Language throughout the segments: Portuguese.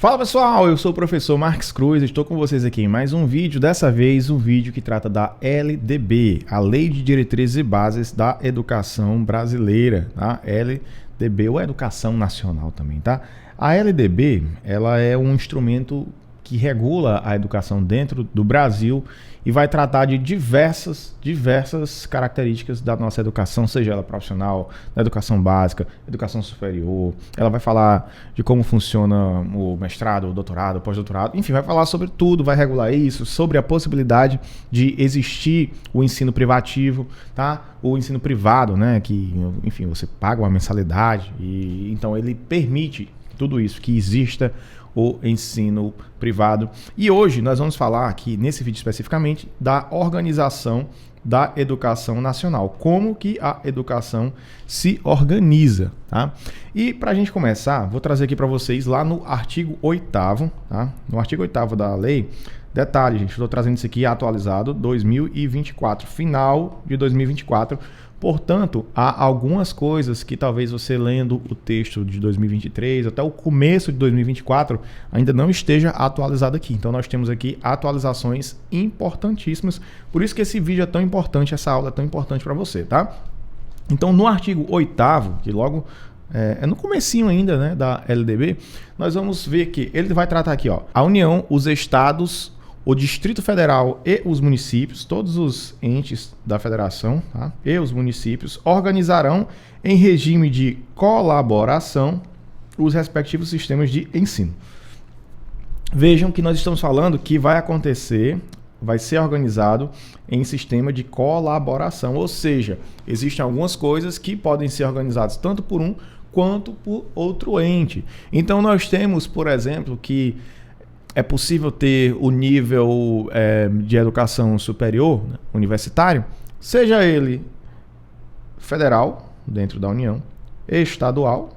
Fala pessoal, eu sou o professor Marques Cruz, estou com vocês aqui em mais um vídeo, dessa vez um vídeo que trata da LDB, a Lei de Diretrizes e Bases da Educação Brasileira, tá? LDB, ou Educação Nacional também, tá? A LDB, ela é um instrumento que regula a educação dentro do Brasil e vai tratar de diversas características da nossa educação, seja ela profissional, da educação básica, educação superior. Ela vai falar de como funciona o mestrado, o doutorado, o pós-doutorado, enfim, vai falar sobre tudo, vai regular isso, sobre a possibilidade de existir o ensino privativo, tá? O ensino privado, né, que, enfim, você paga uma mensalidade e então ele permite tudo isso, que exista o ensino privado. E hoje nós vamos falar aqui, nesse vídeo especificamente, da organização da educação nacional, como que a educação se organiza, tá? E para a gente começar, vou trazer aqui para vocês lá no artigo 8º, tá? No artigo 8º da lei, detalhe, gente, estou trazendo isso aqui atualizado, 2024, final de 2024, portanto, há algumas coisas que talvez você lendo o texto de 2023 até o começo de 2024 ainda não esteja atualizado aqui. Então nós temos aqui atualizações importantíssimas, por isso que esse vídeo é tão importante, essa aula é tão importante para você, tá? Então no artigo 8º, que logo é no comecinho ainda, né, da LDB, nós vamos ver que ele vai tratar aqui, ó, a União, os estados, o Distrito Federal e os municípios, todos os entes da federação, tá? E os municípios organizarão em regime de colaboração os respectivos sistemas de ensino. Vejam que nós estamos falando que vai acontecer, vai ser organizado em sistema de colaboração, ou seja, existem algumas coisas que podem ser organizadas tanto por um quanto por outro ente. Então nós temos, por exemplo, que é possível ter o nível de educação superior, né, universitário, seja ele federal, dentro da União, estadual,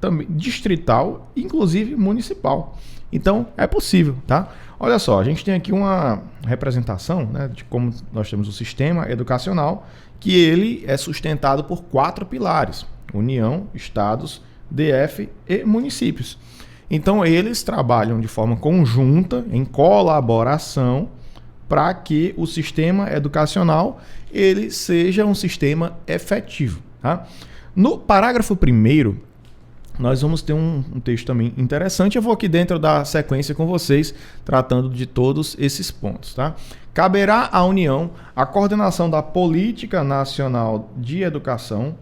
também distrital, inclusive municipal. Então, é possível, tá? Olha só, a gente tem aqui uma representação, né, de como nós temos o sistema educacional, que ele é sustentado por 4 pilares: União, estados, DF e municípios. Então, eles trabalham de forma conjunta, em colaboração, para que o sistema educacional ele seja um sistema efetivo, tá? No parágrafo 1º, nós vamos ter um texto também interessante. Eu vou aqui dentro da sequência com vocês, tratando de todos esses pontos, tá? Caberá à União a coordenação da Política Nacional de Educação.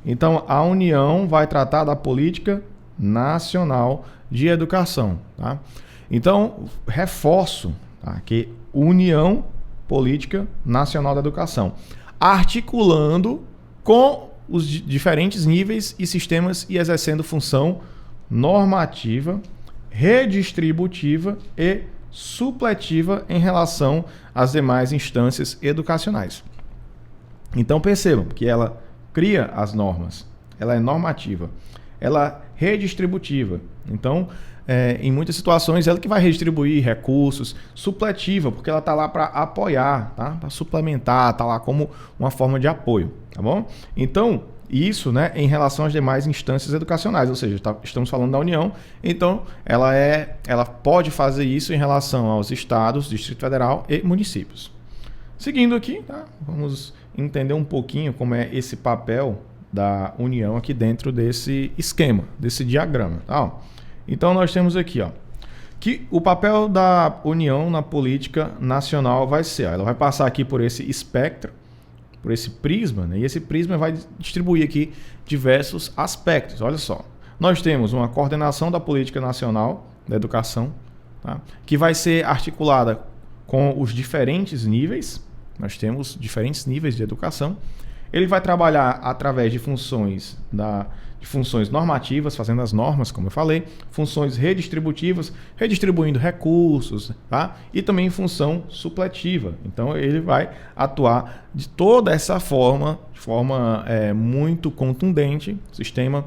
Então, a União vai tratar da Política Nacional de Educação, tá? Então, reforço, tá, que União Política Nacional da Educação, articulando com os diferentes níveis e sistemas e exercendo função normativa, redistributiva e supletiva em relação às demais instâncias educacionais. Então percebam que ela cria as normas, ela é normativa, ela é redistributiva. Então, em muitas situações, ela que vai redistribuir recursos, supletiva, porque ela está lá para apoiar, tá? Para suplementar, está lá como uma forma de apoio, tá bom? Então, isso, né, em relação às demais instâncias educacionais, ou seja, estamos falando da União, então ela pode fazer isso em relação aos estados, Distrito Federal e municípios. Seguindo aqui, tá? Vamos entender um pouquinho como é esse papel da União aqui dentro desse esquema, desse diagrama, tá? Então nós temos aqui, ó, que o papel da União na política nacional vai ser, ó, ela vai passar aqui por esse espectro, por esse prisma, né? E esse prisma vai distribuir aqui diversos aspectos. Olha só, nós temos uma coordenação da política nacional da educação, tá? Que vai ser articulada com os diferentes níveis. Nós temos diferentes níveis de educação. Ele vai trabalhar através de funções normativas, fazendo as normas, como eu falei, funções redistributivas, redistribuindo recursos, tá? E também função supletiva. Então, ele vai atuar de toda essa forma, de forma muito contundente, sistema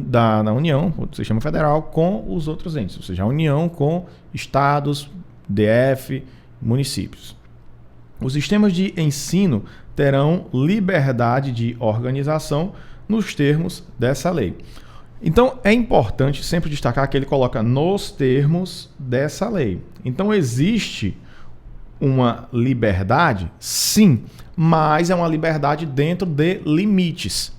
da União, o sistema federal, com os outros entes, ou seja, a União com estados, DF, municípios. Os sistemas de ensino terão liberdade de organização nos termos dessa lei. Então, é importante sempre destacar que ele coloca nos termos dessa lei. Então, existe uma liberdade? Sim, mas é uma liberdade dentro de limites.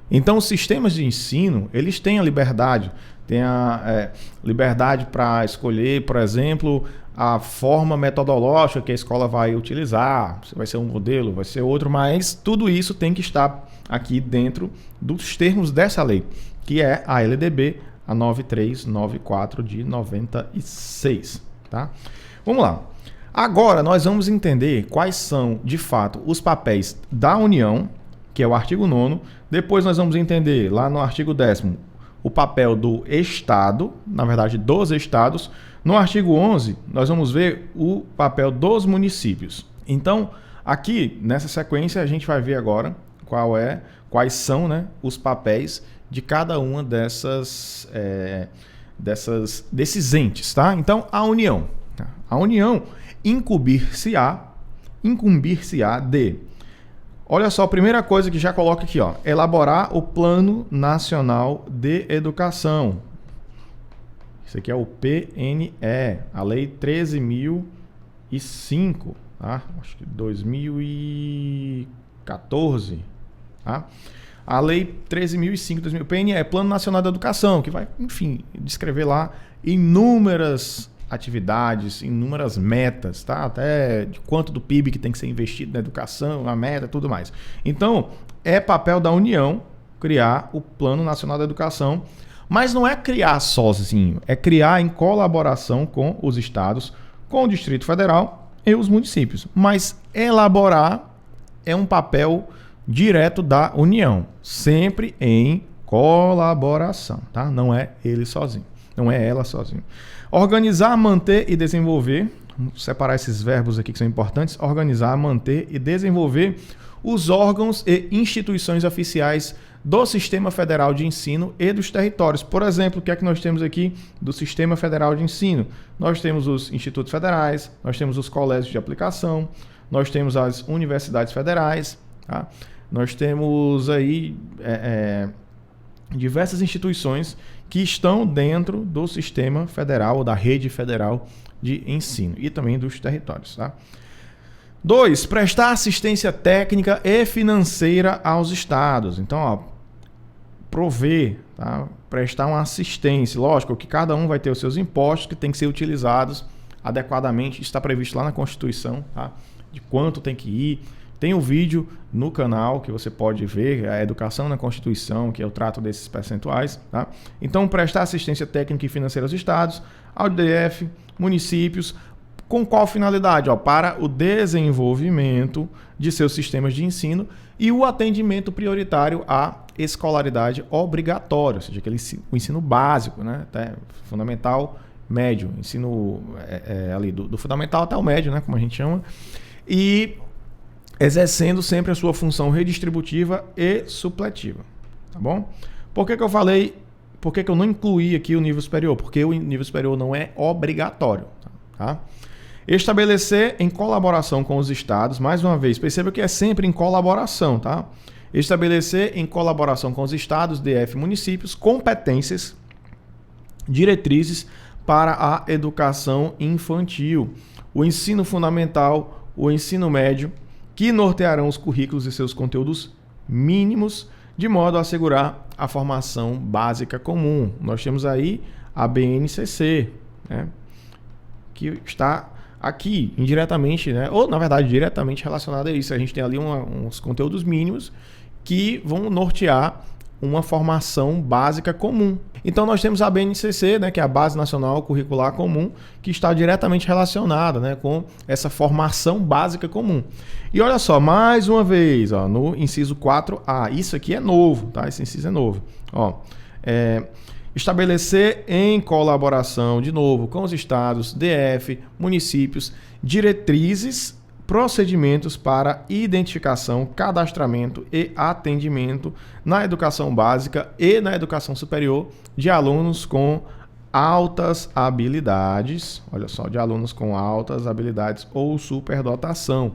Então, os sistemas de ensino, eles têm a liberdade. Tem a liberdade para escolher, por exemplo, a forma metodológica que a escola vai utilizar. Se vai ser um modelo, vai ser outro, mas tudo isso tem que estar aqui dentro dos termos dessa lei, que é a LDB, a 9394 de 96. Tá? Vamos lá. Agora nós vamos entender quais são, de fato, os papéis da União, que é o artigo 9º. Depois nós vamos entender, lá no artigo 10º, o papel do Estado, na verdade, dos Estados. No artigo 11, nós vamos ver o papel dos municípios. Então, aqui, nessa sequência, a gente vai ver agora quais são, né, os papéis de cada uma desses entes, tá? Então, a União. A União incumbir-se-á de... Olha só, a primeira coisa que já coloca aqui, ó, elaborar o Plano Nacional de Educação. Isso aqui é o PNE, a Lei 13.005, tá? Acho que 2014, tá? A Lei 13.005, PNE, Plano Nacional de Educação, que vai, enfim, descrever lá inúmeras atividades, inúmeras metas, tá? Até de quanto do PIB que tem que ser investido na educação, a meta, tudo mais. Então, é papel da União criar o Plano Nacional da Educação, mas não é criar sozinho, é criar em colaboração com os estados, com o Distrito Federal e os municípios. Mas elaborar é um papel direto da União, sempre em colaboração, tá? Não é ele sozinho, não é ela sozinho. Organizar, manter e desenvolver, vamos separar esses verbos aqui que são importantes, organizar, manter e desenvolver os órgãos e instituições oficiais do Sistema Federal de Ensino e dos territórios. Por exemplo, o que é que nós temos aqui do Sistema Federal de Ensino? Nós temos os institutos federais, nós temos os colégios de aplicação, nós temos as universidades federais, tá? Nós temos aí diversas instituições que estão dentro do sistema federal ou da rede federal de ensino e também dos territórios. Tá? 2. Prestar assistência técnica e financeira aos estados. Então, ó, prover, tá? Prestar uma assistência. Lógico que cada um vai ter os seus impostos que têm que ser utilizados adequadamente. Está previsto lá na Constituição, tá? De quanto tem que ir. Tem um vídeo no canal que você pode ver, a Educação na Constituição, que eu trato desses percentuais. Tá? Então, prestar assistência técnica e financeira aos estados, ao DF, municípios, com qual finalidade? Para o desenvolvimento de seus sistemas de ensino e o atendimento prioritário à escolaridade obrigatória, ou seja, o ensino básico, né? Até fundamental, médio, ensino ali do fundamental até o médio, né? Como a gente chama, e exercendo sempre a sua função redistributiva e supletiva, tá bom? Por que eu falei, por que eu não incluí aqui o nível superior? Porque o nível superior não é obrigatório, tá? Estabelecer em colaboração com os estados, mais uma vez, perceba que é sempre em colaboração, tá? Estabelecer em colaboração com os estados, DF, municípios, competências, diretrizes para a educação infantil, o ensino fundamental, o ensino médio, que nortearão os currículos e seus conteúdos mínimos, de modo a assegurar a formação básica comum. Nós temos aí a BNCC, né, que está aqui indiretamente, né, ou na verdade diretamente relacionada a isso. A gente tem ali uns conteúdos mínimos que vão nortear uma formação básica comum. Então nós temos a BNCC, né, que é a Base Nacional Curricular Comum, que está diretamente relacionada, né, com essa formação básica comum. E olha só, mais uma vez, ó, no inciso 4A, isso aqui é novo, tá? Esse inciso é novo. Ó, estabelecer em colaboração, de novo, com os estados, DF, municípios, diretrizes, procedimentos para identificação, cadastramento e atendimento na educação básica e na educação superior de alunos com altas habilidades, olha só, de alunos com altas habilidades ou superdotação.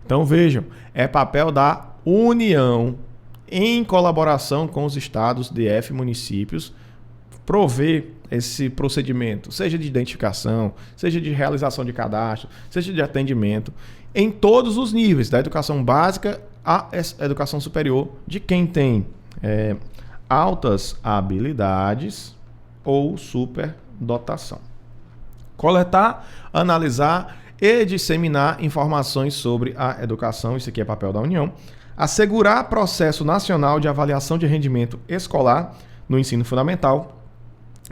Então vejam, é papel da União em colaboração com os estados, DF, municípios, prover esse procedimento, seja de identificação, seja de realização de cadastro, seja de atendimento, em todos os níveis, da educação básica à educação superior, de quem tem altas habilidades ou superdotação. Coletar, analisar e disseminar informações sobre a educação, isso aqui é papel da União. Assegurar processo nacional de avaliação de rendimento escolar no ensino fundamental,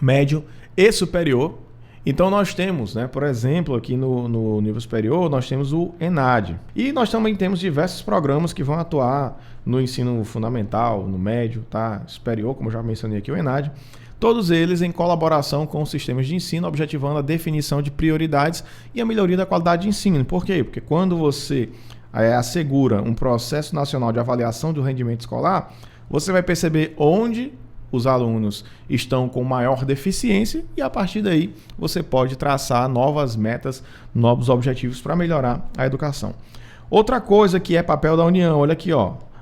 médio e superior. Então nós temos, por exemplo, aqui no nível superior, nós temos o ENAD. E nós também temos diversos programas que vão atuar no ensino fundamental, no médio, superior, como eu já mencionei aqui, o ENAD. Todos eles em colaboração com os sistemas de ensino, objetivando a definição de prioridades e a melhoria da qualidade de ensino. Por quê? Porque quando você assegura um processo nacional de avaliação do rendimento escolar, você vai perceber onde os alunos estão com maior deficiência e a partir daí você pode traçar novas metas, novos objetivos para melhorar a educação. Outra coisa que é papel da União, olha aqui,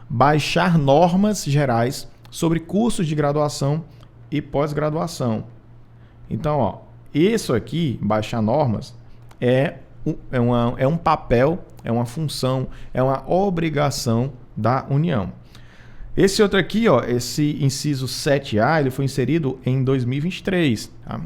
baixar normas gerais sobre cursos de graduação e pós-graduação. Então, isso aqui, baixar normas, é um papel, é uma função, é uma obrigação da União. Esse outro aqui, esse inciso 7A, ele foi inserido em 2023. Tá?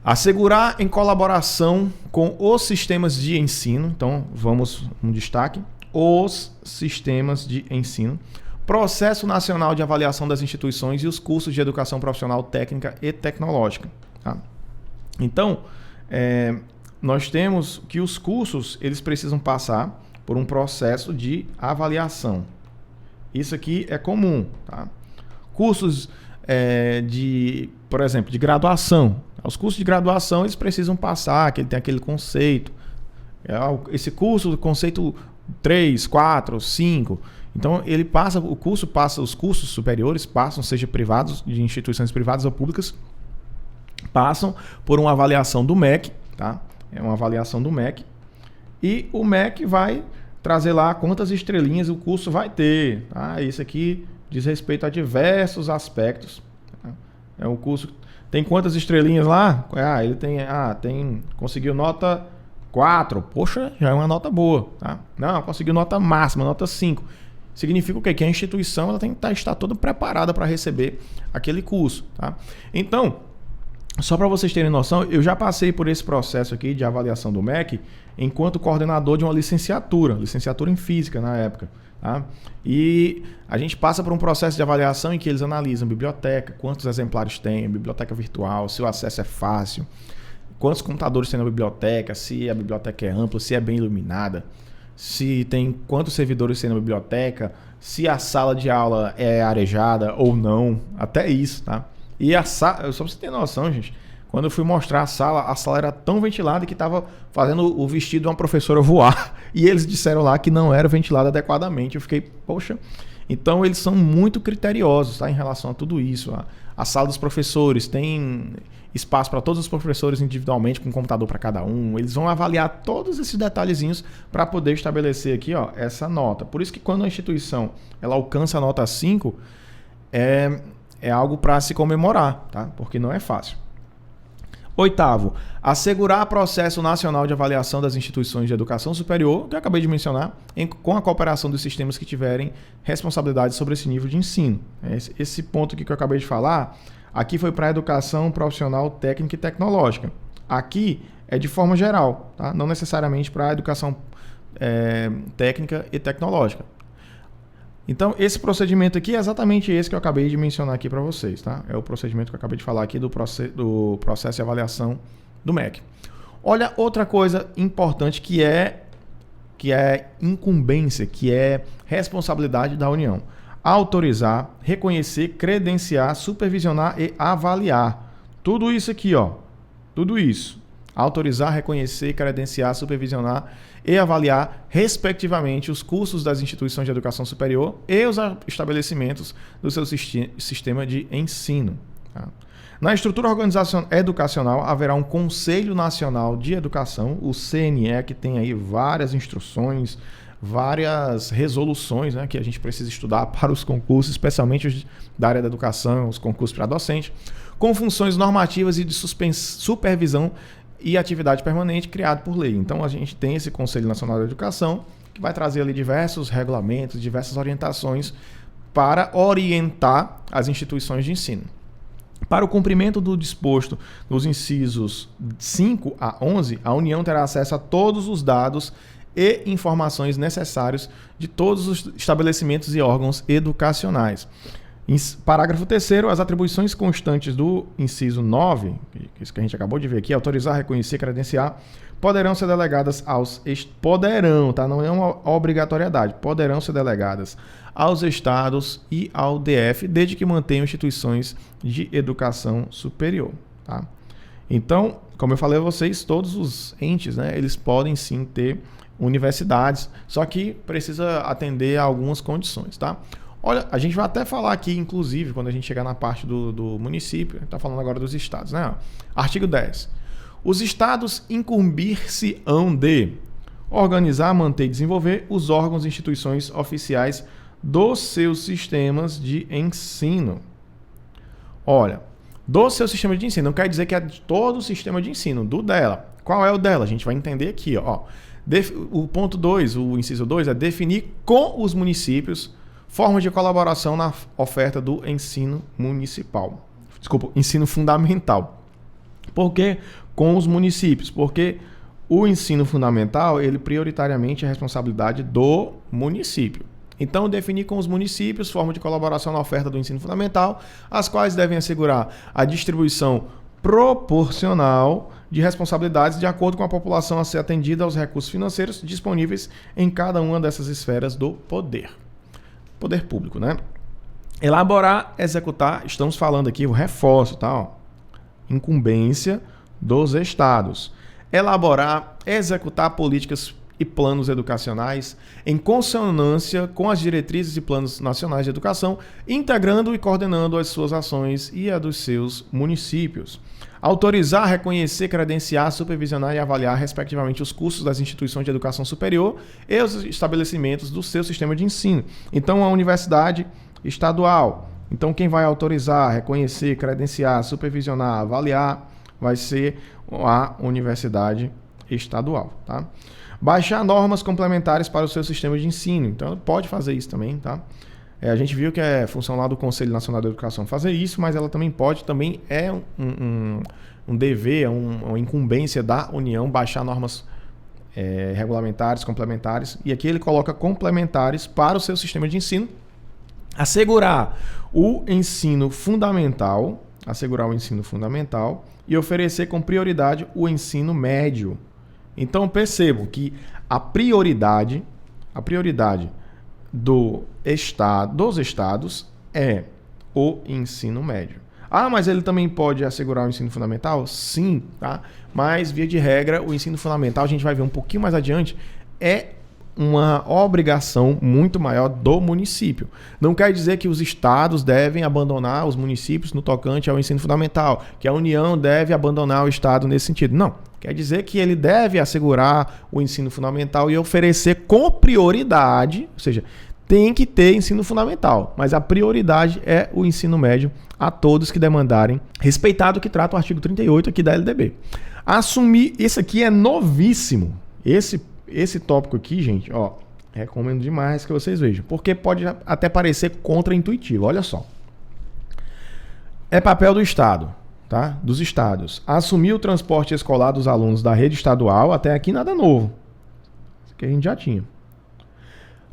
Assegurar em colaboração com os sistemas de ensino, então vamos um destaque, os sistemas de ensino, Processo Nacional de Avaliação das Instituições e os cursos de educação profissional técnica e tecnológica. Tá? Então, nós temos que os cursos eles precisam passar por um processo de avaliação. Isso aqui é comum. Tá? Cursos por exemplo, de graduação. Os cursos de graduação eles precisam passar, que ele tem aquele conceito. Esse curso, conceito 3, 4, 5. Então, ele passa, os cursos superiores passam, seja privados, de instituições privadas ou públicas, passam por uma avaliação do MEC, tá? É uma avaliação do MEC. E o MEC vai trazer lá quantas estrelinhas o curso vai ter. Tá? Isso aqui diz respeito a diversos aspectos. Tá? O curso tem quantas estrelinhas lá? Ele conseguiu nota 4. Poxa, já é uma nota boa. Tá? Não, conseguiu nota máxima, nota 5. Significa o quê? Que a instituição ela tem que estar toda preparada para receber aquele curso. Tá? Então, só para vocês terem noção, eu já passei por esse processo aqui de avaliação do MEC enquanto coordenador de uma licenciatura em física na época. Tá? E a gente passa por um processo de avaliação em que eles analisam biblioteca, quantos exemplares tem, biblioteca virtual, se o acesso é fácil, quantos computadores tem na biblioteca, se a biblioteca é ampla, se é bem iluminada, se tem quantos servidores tem na biblioteca, se a sala de aula é arejada ou não, até isso, tá? E a sala, só pra você ter noção, gente, quando eu fui mostrar a sala era tão ventilada que estava fazendo o vestido de uma professora voar. E eles disseram lá que não era ventilada adequadamente. Eu fiquei, poxa. Então eles são muito criteriosos, tá, em relação a tudo isso. A sala dos professores tem espaço para todos os professores individualmente, com um computador para cada um. Eles vão avaliar todos esses detalhezinhos para poder estabelecer aqui, essa nota. Por isso que quando a instituição ela alcança a nota 5, é algo para se comemorar, tá? Porque não é fácil. 8º, assegurar processo nacional de avaliação das instituições de educação superior, que eu acabei de mencionar, com a cooperação dos sistemas que tiverem responsabilidade sobre esse nível de ensino. Esse ponto aqui que eu acabei de falar, aqui foi para a educação profissional técnica e tecnológica. Aqui é de forma geral, tá? Não necessariamente para a educação técnica e tecnológica. Então, esse procedimento aqui é exatamente esse que eu acabei de mencionar aqui para vocês, tá? É o procedimento que eu acabei de falar aqui do processo de avaliação do MEC. Olha outra coisa importante que é incumbência, que é responsabilidade da União. Autorizar, reconhecer, credenciar, supervisionar e avaliar. Tudo isso aqui, tudo isso. Autorizar, reconhecer, credenciar, supervisionar e avaliar, respectivamente, os cursos das instituições de educação superior e os estabelecimentos do seu sistema de ensino. Tá? Na estrutura educacional, haverá um Conselho Nacional de Educação, o CNE, que tem aí várias instruções, várias resoluções, né, que a gente precisa estudar para os concursos, especialmente os da área da educação, os concursos para docente, com funções normativas e de supervisão e atividade permanente criado por lei. Então a gente tem esse Conselho Nacional da Educação, que vai trazer ali diversos regulamentos, diversas orientações para orientar as instituições de ensino. Para o cumprimento do disposto nos incisos 5 a 11, a União terá acesso a todos os dados e informações necessários de todos os estabelecimentos e órgãos educacionais. Parágrafo 3º, as atribuições constantes do inciso 9, isso que a gente acabou de ver aqui, autorizar, reconhecer, credenciar, poderão ser delegadas poderão, tá? Não é uma obrigatoriedade, poderão ser delegadas aos estados e ao DF, desde que mantenham instituições de educação superior, tá? Então, como eu falei a vocês, todos os entes, né, eles podem sim ter universidades, só que precisa atender a algumas condições, tá? Olha, a gente vai até falar aqui, inclusive, quando a gente chegar na parte do município, está falando agora dos estados, né? Artigo 10. Os estados incumbir-se-ão de organizar, manter e desenvolver os órgãos e instituições oficiais dos seus sistemas de ensino. Olha, do seu sistema de ensino, não quer dizer que é de todo o sistema de ensino, do dela. Qual é o dela? A gente vai entender aqui, ó. O ponto 2, o inciso 2, é definir com os municípios formas de colaboração na oferta do ensino municipal. Desculpa, ensino fundamental. Por que com os municípios? Porque o ensino fundamental, ele prioritariamente é responsabilidade do município. Então, definir com os municípios formas de colaboração na oferta do ensino fundamental, as quais devem assegurar a distribuição proporcional de responsabilidades de acordo com a população a ser atendida aos recursos financeiros disponíveis em cada uma dessas esferas do poder público, né? Elaborar, executar, estamos falando aqui, o reforço, tá? Ó, incumbência dos estados. Elaborar, executar políticas e planos educacionais em consonância com as diretrizes e planos nacionais de educação, integrando e coordenando as suas ações e a dos seus municípios. Autorizar, reconhecer, credenciar, supervisionar e avaliar, respectivamente, os cursos das instituições de educação superior e os estabelecimentos do seu sistema de ensino. Então, a universidade estadual. Então, quem vai autorizar, reconhecer, credenciar, supervisionar, avaliar, vai ser a universidade estadual, tá? Baixar normas complementares para o seu sistema de ensino. Então, pode fazer isso também, tá? A gente viu que é função lá do Conselho Nacional da Educação fazer isso, mas ela também pode, também é um dever, uma incumbência da União baixar normas regulamentares, complementares. E aqui ele coloca complementares para o seu sistema de ensino. Assegurar o ensino fundamental e oferecer com prioridade o ensino médio. Então percebam que a prioridade dos estados é o ensino médio. Ah, mas ele também pode assegurar o ensino fundamental? Sim, tá? Mas, via de regra, o ensino fundamental, a gente vai ver um pouquinho mais adiante, é uma obrigação muito maior do município. Não quer dizer que os estados devem abandonar os municípios no tocante ao ensino fundamental, que a União deve abandonar o estado nesse sentido. Não. Quer dizer que ele deve assegurar o ensino fundamental e oferecer com prioridade, ou seja, tem que ter ensino fundamental, mas a prioridade é o ensino médio a todos que demandarem, respeitado o que trata o artigo 38 aqui da LDB. Assumir, esse aqui é novíssimo, esse tópico aqui, gente, ó, recomendo demais que vocês vejam, porque pode até parecer contraintuitivo, olha só. É papel do Estado, tá? Dos estados. Assumir o transporte escolar dos alunos da rede estadual, até aqui nada novo. Isso aqui a gente já tinha.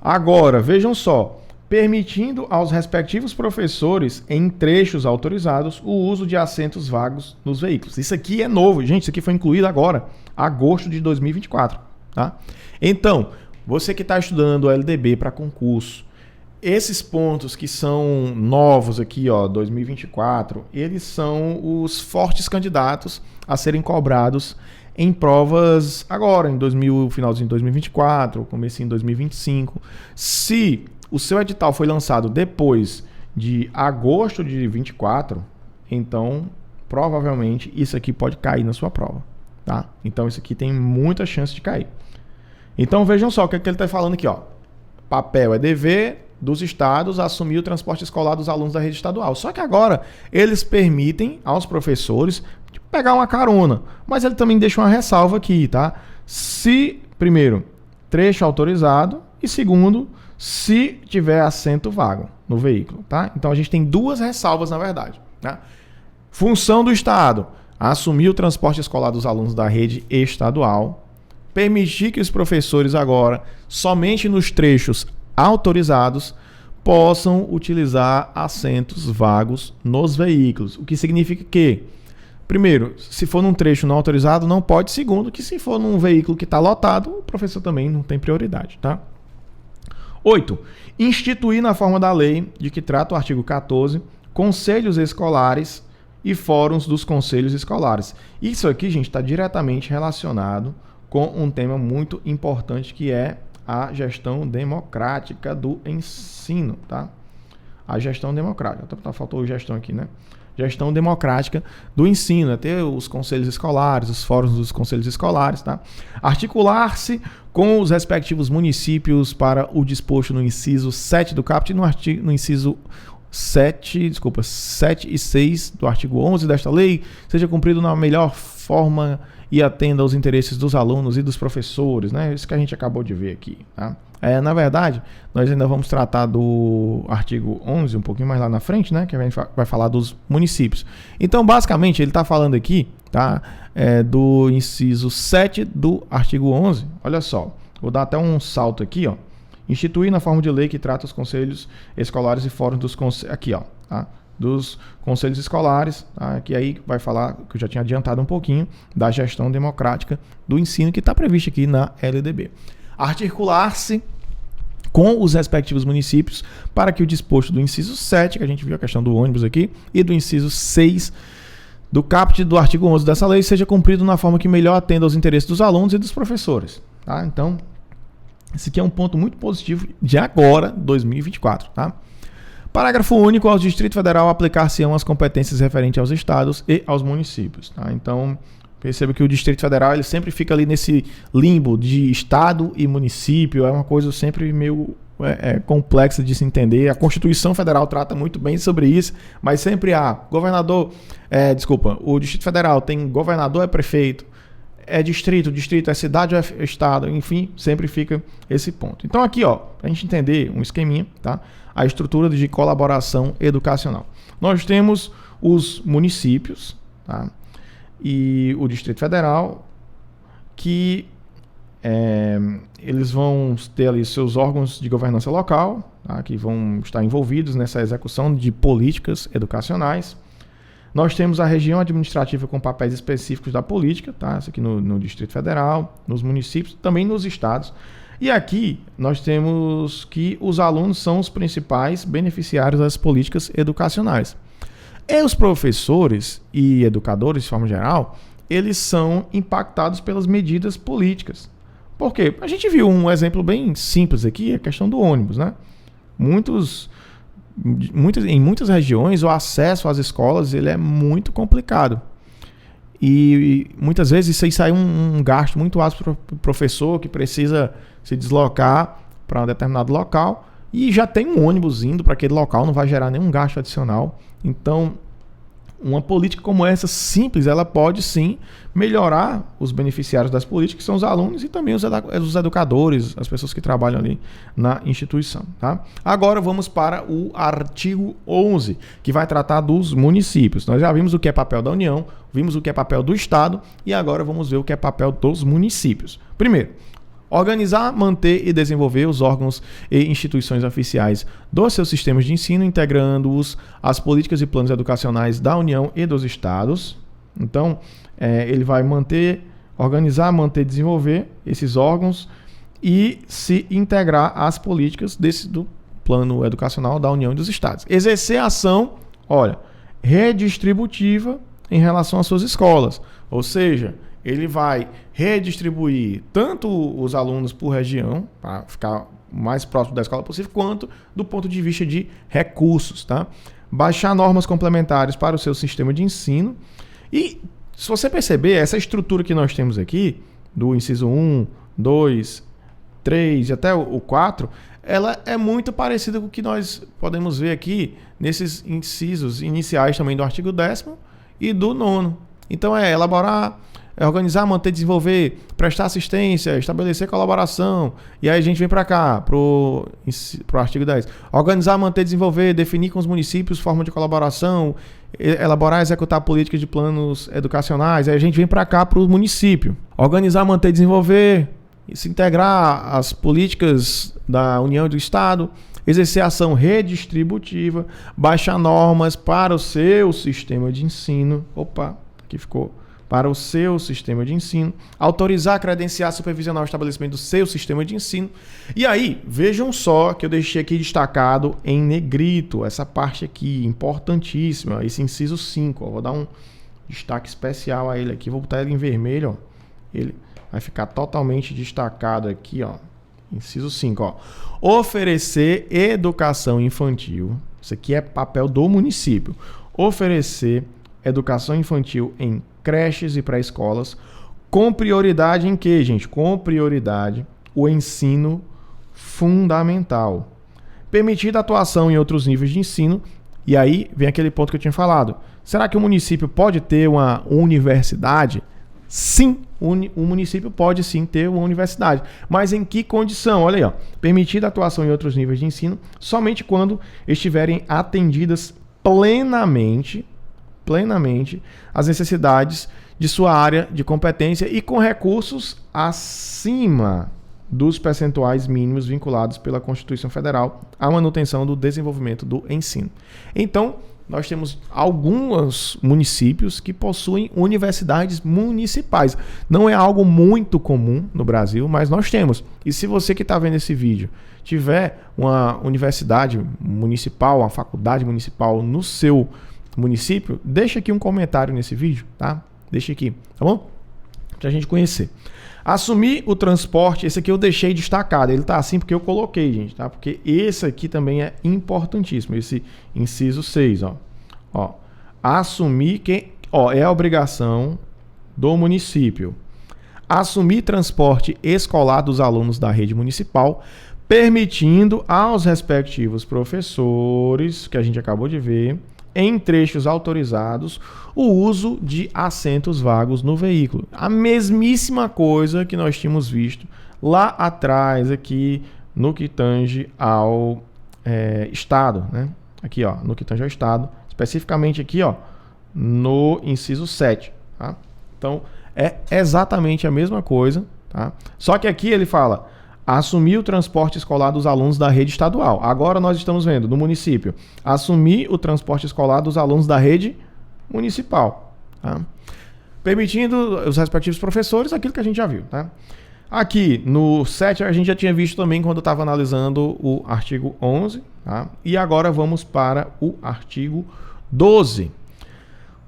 Agora, vejam só, permitindo aos respectivos professores, em trechos autorizados, o uso de assentos vagos nos veículos. Isso aqui é novo, gente, isso aqui foi incluído agora, agosto de 2024, tá? Então, você que está estudando o LDB para concurso, esses pontos que são novos aqui, ó, 2024, eles são os fortes candidatos a serem cobrados em provas agora, finalzinho de 2024, comecinho em 2025. Se o seu edital foi lançado depois de agosto de 2024, então provavelmente isso aqui pode cair na sua prova, tá? Então isso aqui tem muita chance de cair. Então vejam só o que ele está falando aqui, ó. Papel é dever dos estados assumir o transporte escolar dos alunos da rede estadual. Só que agora eles permitem aos professores pegar uma carona, mas ele também deixa uma ressalva aqui, tá? Se, primeiro, trecho autorizado e segundo, se tiver assento vago no veículo, tá? Então a gente tem duas ressalvas, na verdade, tá? Função do estado: assumir o transporte escolar dos alunos da rede estadual, permitir que os professores agora, somente nos trechos autorizados, possam utilizar assentos vagos nos veículos. O que significa que, primeiro, se for num trecho não autorizado, não pode. Segundo, que se for num veículo que está lotado, o professor também não tem prioridade, tá? 8. Instituir na forma da lei de que trata o artigo 14, conselhos escolares e fóruns dos conselhos escolares. Isso aqui, gente, está diretamente relacionado com um tema muito importante, que é a gestão democrática do ensino, tá? A gestão democrática. Faltou gestão aqui, né? Gestão democrática do ensino, ter os conselhos escolares, os fóruns dos conselhos escolares, tá? Articular-se com os respectivos municípios para o disposto no inciso 7 do caput e no inciso 7 e 6 do artigo 11 desta lei, seja cumprido na melhor forma e atenda aos interesses dos alunos e dos professores, né? Isso que a gente acabou de ver aqui, tá? Na verdade, nós ainda vamos tratar do artigo 11 um pouquinho mais lá na frente, né? Que a gente vai falar dos municípios. Então, basicamente, ele está falando aqui, tá? Do inciso 7 do artigo 11. Olha só, vou dar até um salto aqui, ó. Instituir na forma de lei que trata os conselhos escolares e fóruns dos conselhos, aqui, ó, tá? Dos conselhos escolares, tá? Que aí vai falar, que eu já tinha adiantado um pouquinho, da gestão democrática do ensino, que está previsto aqui na LDB. Articular-se com os respectivos municípios para que o disposto do inciso 7, que a gente viu a questão do ônibus aqui, e do inciso 6 do caput do artigo 11 dessa lei seja cumprido na forma que melhor atenda aos interesses dos alunos e dos professores, tá? Então, esse aqui é um ponto muito positivo de agora, 2024, tá? Parágrafo único: ao Distrito Federal aplicar-se-ão as competências referentes aos estados e aos municípios, tá? Então, perceba que o Distrito Federal ele sempre fica ali nesse limbo de estado e município, é uma coisa sempre meio complexa de se entender. A Constituição Federal trata muito bem sobre isso, mas sempre há governador, o Distrito Federal tem governador, é prefeito, é distrito é cidade ou é estado, enfim, sempre fica esse ponto. Então aqui, ó, pra gente entender um esqueminha, tá? A estrutura de colaboração educacional. Nós temos os municípios, tá? E o Distrito Federal, que eles vão ter ali seus órgãos de governança local, tá? Que vão estar envolvidos nessa execução de políticas educacionais. Nós temos a região administrativa com papéis específicos da política, tá? Isso aqui no Distrito Federal, nos municípios, também nos estados. E aqui nós temos que os alunos são os principais beneficiários das políticas educacionais. E os professores e educadores, de forma geral, eles são impactados pelas medidas políticas. Por quê? A gente viu um exemplo bem simples aqui, a questão do ônibus, né? Em muitas regiões, o acesso às escolas ele é muito complicado. E muitas vezes isso aí sai um gasto muito alto para o professor que precisa se deslocar para um determinado local e já tem um ônibus indo para aquele local, não vai gerar nenhum gasto adicional. Então, uma política como essa, simples, ela pode sim melhorar os beneficiários das políticas, que são os alunos e também os educadores, as pessoas que trabalham ali na instituição, tá? Agora vamos para o artigo 11, que vai tratar dos municípios. Nós já vimos o que é papel da União, vimos o que é papel do Estado e agora vamos ver o que é papel dos municípios. Primeiro, organizar, manter e desenvolver os órgãos e instituições oficiais dos seus sistemas de ensino, integrando-os às políticas e planos educacionais da União e dos Estados. Então, ele vai organizar, manter e desenvolver esses órgãos e se integrar às políticas do plano educacional da União e dos Estados. Exercer ação, redistributiva em relação às suas escolas, ou seja, ele vai redistribuir tanto os alunos por região, para ficar mais próximo da escola possível, quanto do ponto de vista de recursos, tá? Baixar normas complementares para o seu sistema de ensino. E, se você perceber, essa estrutura que nós temos aqui, do inciso 1, 2, 3 e até o 4, ela é muito parecida com o que nós podemos ver aqui nesses incisos iniciais também do artigo 10º e do 9º. Então é elaborar, organizar, manter, desenvolver, prestar assistência, estabelecer colaboração. E aí a gente vem para cá, pro artigo 10. Organizar, manter, desenvolver, definir com os municípios forma de colaboração, elaborar e executar políticas de planos educacionais. Aí a gente vem para cá, para o município. Organizar, manter, desenvolver, se integrar às políticas da União e do Estado, exercer ação redistributiva, baixar normas para o seu sistema de ensino. Opa, aqui ficou. Para o seu sistema de ensino, autorizar, credenciar, supervisionar o estabelecimento do seu sistema de ensino. E aí, vejam só que eu deixei aqui destacado em negrito, essa parte aqui, importantíssima, esse inciso 5, ó, vou dar um destaque especial a ele aqui, vou botar ele em vermelho, ó, ele vai ficar totalmente destacado aqui, ó, inciso 5, ó, oferecer educação infantil, isso aqui é papel do município, oferecer educação infantil em creches e pré-escolas, com prioridade em quê, gente? Com prioridade o ensino fundamental. Permitida atuação em outros níveis de ensino, e aí vem aquele ponto que eu tinha falado. Será que o município pode ter uma universidade? Sim, o município pode sim ter uma universidade. Mas em que condição? Olha aí, ó. Permitida atuação em outros níveis de ensino, somente quando estiverem atendidas plenamente as necessidades de sua área de competência e com recursos acima dos percentuais mínimos vinculados pela Constituição Federal à manutenção do desenvolvimento do ensino. Então, nós temos alguns municípios que possuem universidades municipais. Não é algo muito comum no Brasil, mas nós temos. E se você que está vendo esse vídeo tiver uma universidade municipal, uma faculdade municipal no seu município, deixa aqui um comentário nesse vídeo, tá? Deixa aqui, tá bom? Pra gente conhecer. Assumir o transporte, esse aqui eu deixei destacado, ele tá assim porque eu coloquei, gente, tá? Porque esse aqui também é importantíssimo, esse inciso 6, ó. Ó, assumir é a obrigação do município. Assumir transporte escolar dos alunos da rede municipal, permitindo aos respectivos professores, que a gente acabou de ver, em trechos autorizados, o uso de assentos vagos no veículo. A mesmíssima coisa que nós tínhamos visto lá atrás, aqui no que tange ao Estado, né? Aqui, ó, no que tange ao Estado, especificamente aqui, ó, no inciso 7, tá? Então, é exatamente a mesma coisa, tá? Só que aqui ele fala assumir o transporte escolar dos alunos da rede estadual. Agora nós estamos vendo, no município, assumir o transporte escolar dos alunos da rede municipal. Tá? Permitindo os respectivos professores, aquilo que a gente já viu. Tá? Aqui no 7 a gente já tinha visto também quando estava analisando o artigo 11. Tá? E agora vamos para o artigo 12.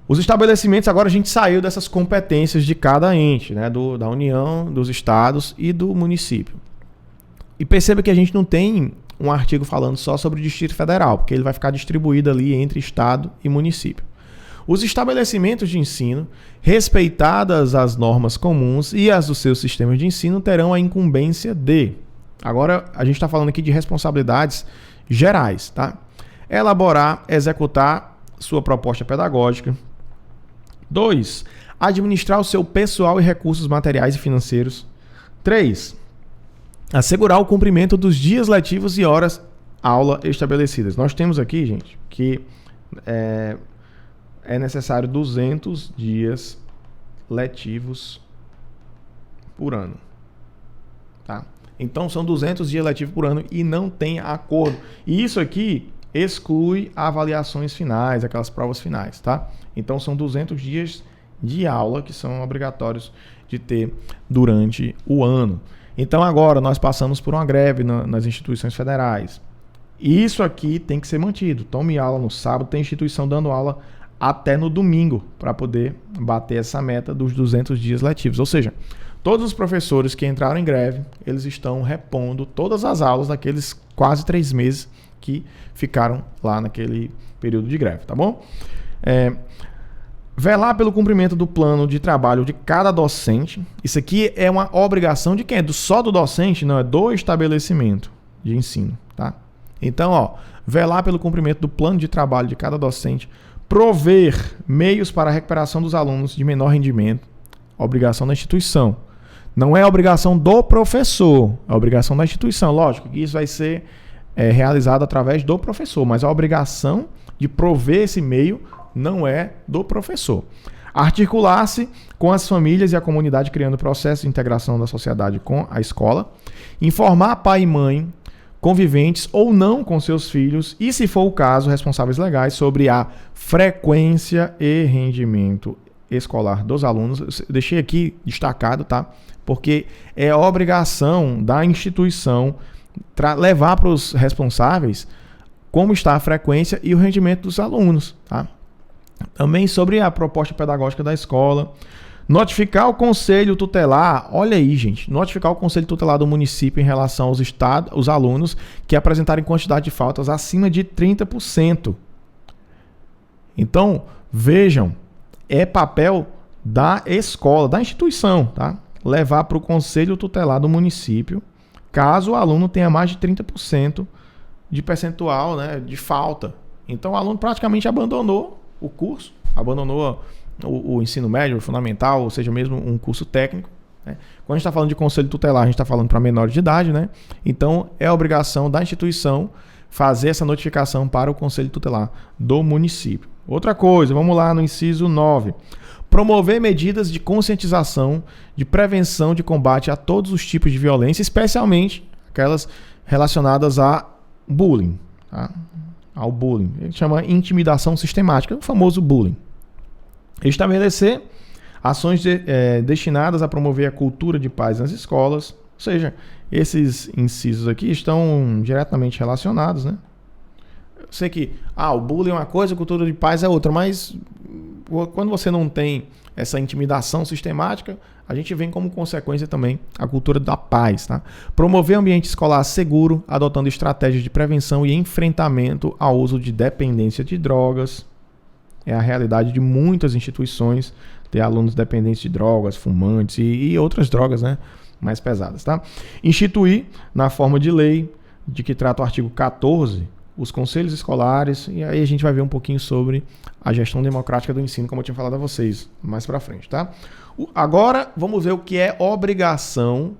Os estabelecimentos, agora a gente saiu dessas competências de cada ente, né? Da União, dos estados e do município. E perceba que a gente não tem um artigo falando só sobre o Distrito Federal, porque ele vai ficar distribuído ali entre Estado e município. Os estabelecimentos de ensino, respeitadas as normas comuns e as dos seus sistemas de ensino, terão a incumbência de... Agora, a gente está falando aqui de responsabilidades gerais, tá? Elaborar, executar sua proposta pedagógica. 2. Administrar o seu pessoal e recursos materiais e financeiros. 3. Assegurar o cumprimento dos dias letivos e horas aula estabelecidas. Nós temos aqui, gente, que é necessário 200 dias letivos por ano. Tá? Então, são 200 dias letivos por ano e não tem acordo. E isso aqui exclui avaliações finais, aquelas provas finais, tá? Então, são 200 dias de aula que são obrigatórios de ter durante o ano. Então agora nós passamos por uma greve nas instituições federais. Isso aqui tem que ser mantido. Tome aula no sábado, tem instituição dando aula até no domingo para poder bater essa meta dos 200 dias letivos. Ou seja, todos os professores que entraram em greve, eles estão repondo todas as aulas daqueles quase 3 meses que ficaram lá naquele período de greve, tá bom? Velar pelo cumprimento do plano de trabalho de cada docente. Isso aqui é uma obrigação de quem? Só do docente? Não, é do estabelecimento de ensino, tá? Então, velar pelo cumprimento do plano de trabalho de cada docente. Prover meios para a recuperação dos alunos de menor rendimento. Obrigação da instituição. Não é obrigação do professor, é obrigação da instituição. Lógico que isso vai ser realizado através do professor, mas a obrigação de prover esse meio não é do professor. Articular-se com as famílias e a comunidade, criando processo de integração da sociedade com a escola. Informar pai e mãe, conviventes ou não com seus filhos e, se for o caso, responsáveis legais sobre a frequência e rendimento escolar dos alunos. Eu deixei aqui destacado, tá? Porque é obrigação da instituição levar para os responsáveis como está a frequência e o rendimento dos alunos, tá? Também sobre a proposta pedagógica da escola. Notificar o conselho tutelar, olha aí, gente, notificar o conselho tutelar do município em relação aos alunos que apresentarem quantidade de faltas acima de 30%. Então, vejam, é papel da escola, da instituição, tá? Levar para o conselho tutelar do município, caso o aluno tenha mais de 30% de percentual, né, de falta. Então, o aluno praticamente abandonou o curso, abandonou o ensino médio, o fundamental, ou seja, mesmo um curso técnico, né? Quando a gente está falando de conselho tutelar, a gente está falando para menores de idade, né? Então, é obrigação da instituição fazer essa notificação para o conselho tutelar do município. Outra coisa, vamos lá no inciso 9. Promover medidas de conscientização, de prevenção, de combate a todos os tipos de violência, especialmente aquelas relacionadas a bullying, tá? Ao bullying. Ele chama intimidação sistemática, o famoso bullying. Estabelecer ações destinadas a promover a cultura de paz nas escolas, ou seja, esses incisos aqui estão diretamente relacionados, né? Eu sei que o bullying é uma coisa, a cultura de paz é outra, mas quando você não tem essa intimidação sistemática, a gente vem como consequência também a cultura da paz, tá? Promover ambiente escolar seguro, adotando estratégias de prevenção e enfrentamento ao uso de dependência de drogas. É a realidade de muitas instituições ter alunos dependentes de drogas, fumantes e outras drogas, né, mais pesadas, tá? Instituir, na forma de lei, de que trata o artigo 14, os conselhos escolares, e aí a gente vai ver um pouquinho sobre a gestão democrática do ensino, como eu tinha falado a vocês mais pra frente, tá? Agora, vamos ver o que é obrigação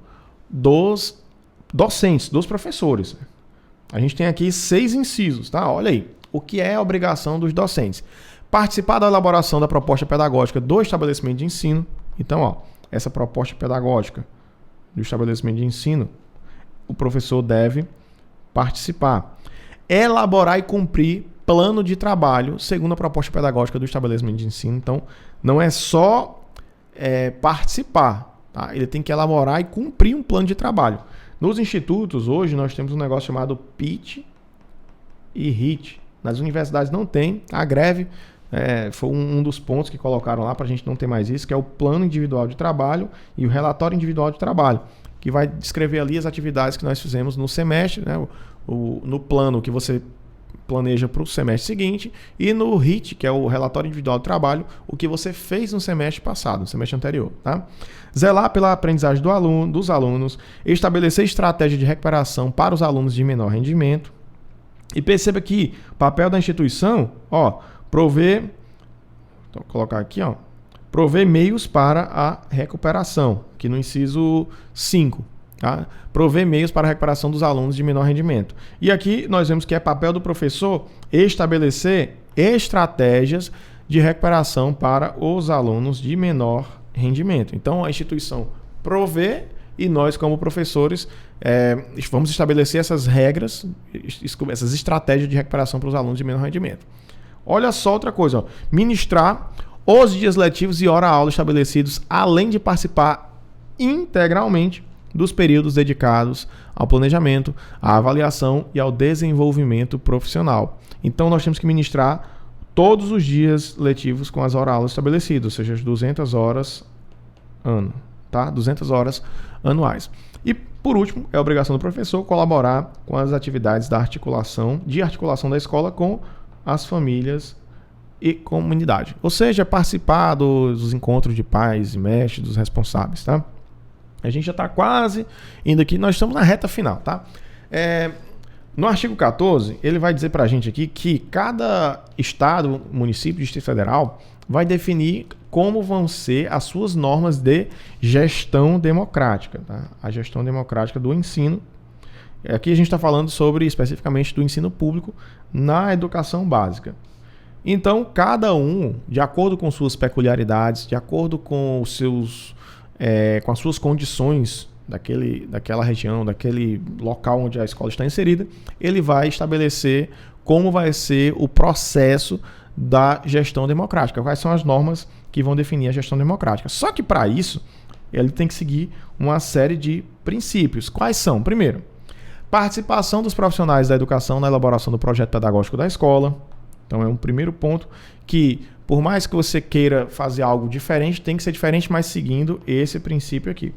dos docentes, dos professores. A gente tem aqui 6 incisos, tá? Olha aí, o que é a obrigação dos docentes. Participar da elaboração da proposta pedagógica do estabelecimento de ensino. Então, essa proposta pedagógica do estabelecimento de ensino, o professor deve participar. Elaborar e cumprir plano de trabalho segundo a proposta pedagógica do estabelecimento de ensino. Então, não é só participar, tá? Ele tem que elaborar e cumprir um plano de trabalho. Nos institutos, hoje, nós temos um negócio chamado PIT e RIT. Nas universidades não tem. A greve foi um dos pontos que colocaram lá para a gente não ter mais isso, que é o plano individual de trabalho e o relatório individual de trabalho, que vai descrever ali as atividades que nós fizemos no semestre, né? No plano que você planeja para o semestre seguinte, e no RIT, que é o relatório individual de trabalho, o que você fez no semestre passado, no semestre anterior, tá? Zelar pela aprendizagem dos alunos, estabelecer estratégia de recuperação para os alunos de menor rendimento. E perceba que o papel da instituição, prover, vou colocar aqui, prover meios para a recuperação, aqui no inciso 5. Tá? Prover meios para a recuperação dos alunos de menor rendimento. E aqui nós vemos que é papel do professor estabelecer estratégias de recuperação para os alunos de menor rendimento. Então, a instituição provê e nós, como professores, vamos estabelecer essas regras, essas estratégias de recuperação para os alunos de menor rendimento. Olha só outra coisa, ministrar os dias letivos e hora-aula estabelecidos, além de participar integralmente dos períodos dedicados ao planejamento, à avaliação e ao desenvolvimento profissional. Então, nós temos que ministrar todos os dias letivos com as horas-aulas estabelecidas, ou seja, as 200 horas ano, tá? 200 horas anuais. E, por último, é a obrigação do professor colaborar com as atividades de articulação da escola com as famílias e comunidade. Ou seja, participar dos encontros de pais e mestres, dos responsáveis, tá? A gente já está quase indo aqui, nós estamos na reta final, tá? No artigo 14, ele vai dizer para a gente aqui que cada estado, município, Distrito Federal vai definir como vão ser as suas normas de gestão democrática, tá? A gestão democrática do ensino. Aqui a gente está falando sobre especificamente do ensino público na educação básica. Então, cada um, de acordo com suas peculiaridades, de acordo com os seus, com as suas condições daquela região, daquele local onde a escola está inserida, ele vai estabelecer como vai ser o processo da gestão democrática, quais são as normas que vão definir a gestão democrática. Só que para isso, ele tem que seguir uma série de princípios. Quais são? Primeiro, participação dos profissionais da educação na elaboração do projeto pedagógico da escola. Então é um primeiro ponto que, por mais que você queira fazer algo diferente, tem que ser diferente, mas seguindo esse princípio aqui.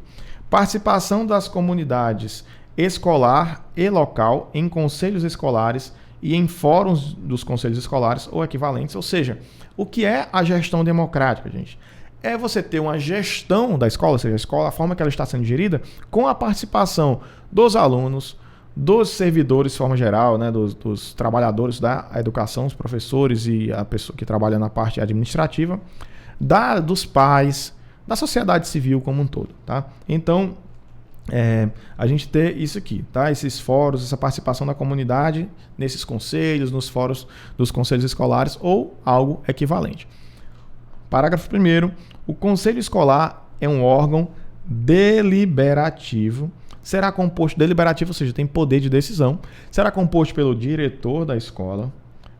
Participação das comunidades escolar e local em conselhos escolares e em fóruns dos conselhos escolares ou equivalentes. Ou seja, o que é a gestão democrática, gente? É você ter uma gestão da escola, ou seja, a escola, a forma que ela está sendo gerida, com a participação dos alunos, dos servidores de forma geral, né, dos trabalhadores da educação, os professores e a pessoa que trabalha na parte administrativa, dos pais, da sociedade civil como um todo, tá? Então, a gente ter isso aqui, tá? Esses fóruns, essa participação da comunidade nesses conselhos, nos fóruns dos conselhos escolares ou algo equivalente. Parágrafo 1º, o conselho escolar é um órgão deliberativo, será composto deliberativo, ou seja, tem poder de decisão, será composto pelo diretor da escola,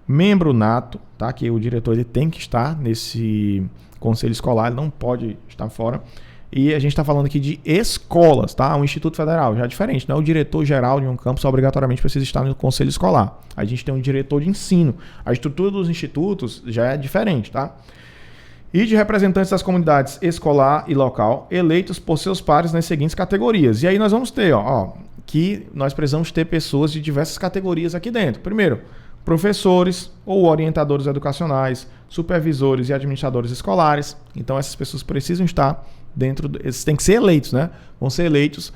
membro nato, tá? Que o diretor ele tem que estar nesse conselho escolar, ele não pode estar fora. E a gente está falando aqui de escolas, tá? Um instituto federal, já é diferente, não é o diretor geral de um campus obrigatoriamente precisa estar no conselho escolar. A gente tem um diretor de ensino. A estrutura dos institutos já é diferente, tá? E de representantes das comunidades escolar e local, eleitos por seus pares nas seguintes categorias. E aí nós vamos ter, que nós precisamos ter pessoas de diversas categorias aqui dentro. Primeiro, professores ou orientadores educacionais, supervisores e administradores escolares. Então essas pessoas precisam estar dentro, eles têm que ser eleitos, né? Vão ser eleitos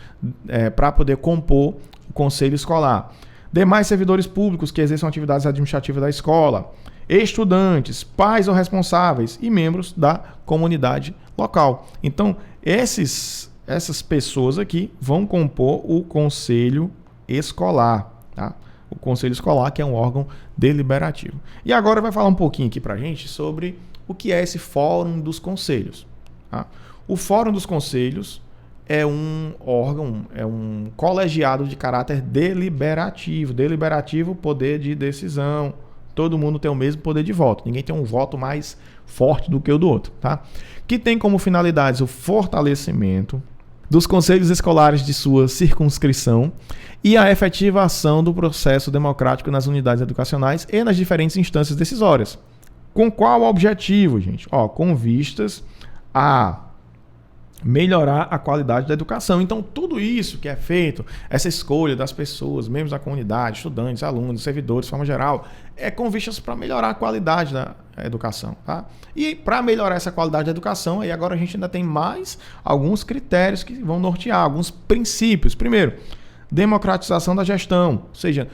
para poder compor o conselho escolar. Demais servidores públicos que exerçam atividades administrativas da escola, estudantes, pais ou responsáveis e membros da comunidade local. Então, essas pessoas aqui vão compor o conselho escolar, tá? O conselho escolar, que é um órgão deliberativo. E agora vai falar um pouquinho aqui pra gente sobre o que é esse Fórum dos Conselhos, tá? O Fórum dos Conselhos é um órgão, é um colegiado de caráter deliberativo. Deliberativo, poder de decisão. Todo mundo tem o mesmo poder de voto. Ninguém tem um voto mais forte do que o do outro, tá? Que tem como finalidades o fortalecimento dos conselhos escolares de sua circunscrição e a efetivação do processo democrático nas unidades educacionais e nas diferentes instâncias decisórias. Com qual objetivo, gente? Com vistas a melhorar a qualidade da educação. Então, tudo isso que é feito, essa escolha das pessoas, membros da comunidade, estudantes, alunos, servidores, de forma geral, é com vistas para melhorar a qualidade da educação, tá? E para melhorar essa qualidade da educação, aí agora a gente ainda tem mais alguns critérios que vão nortear, alguns princípios. Primeiro, democratização da gestão, ou seja,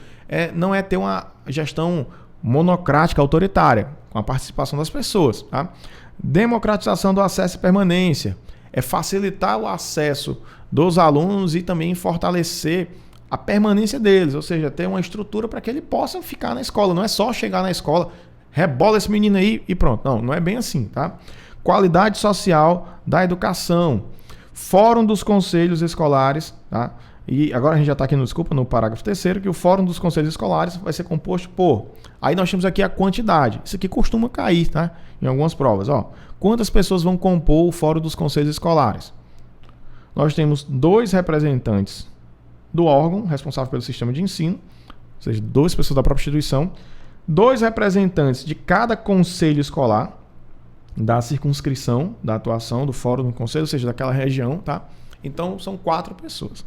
não é ter uma gestão monocrática, autoritária, com a participação das pessoas, tá? Democratização do acesso e permanência, é facilitar o acesso dos alunos e também fortalecer a permanência deles, ou seja, ter uma estrutura para que ele possa ficar na escola. Não é só chegar na escola, rebola esse menino aí e pronto. Não é bem assim, tá? Qualidade social da educação, Fórum dos Conselhos Escolares, tá? E agora a gente já está aqui no parágrafo 3º, que o Fórum dos Conselhos Escolares vai ser composto por... Aí nós temos aqui a quantidade. Isso aqui costuma cair, tá? Em algumas provas, Quantas pessoas vão compor o Fórum dos Conselhos Escolares? Nós temos 2 representantes do órgão responsável pelo sistema de ensino, ou seja, 2 pessoas da própria instituição, 2 representantes de cada conselho escolar, da circunscrição, da atuação do Fórum do Conselho, ou seja, daquela região, tá? Então, são 4 pessoas.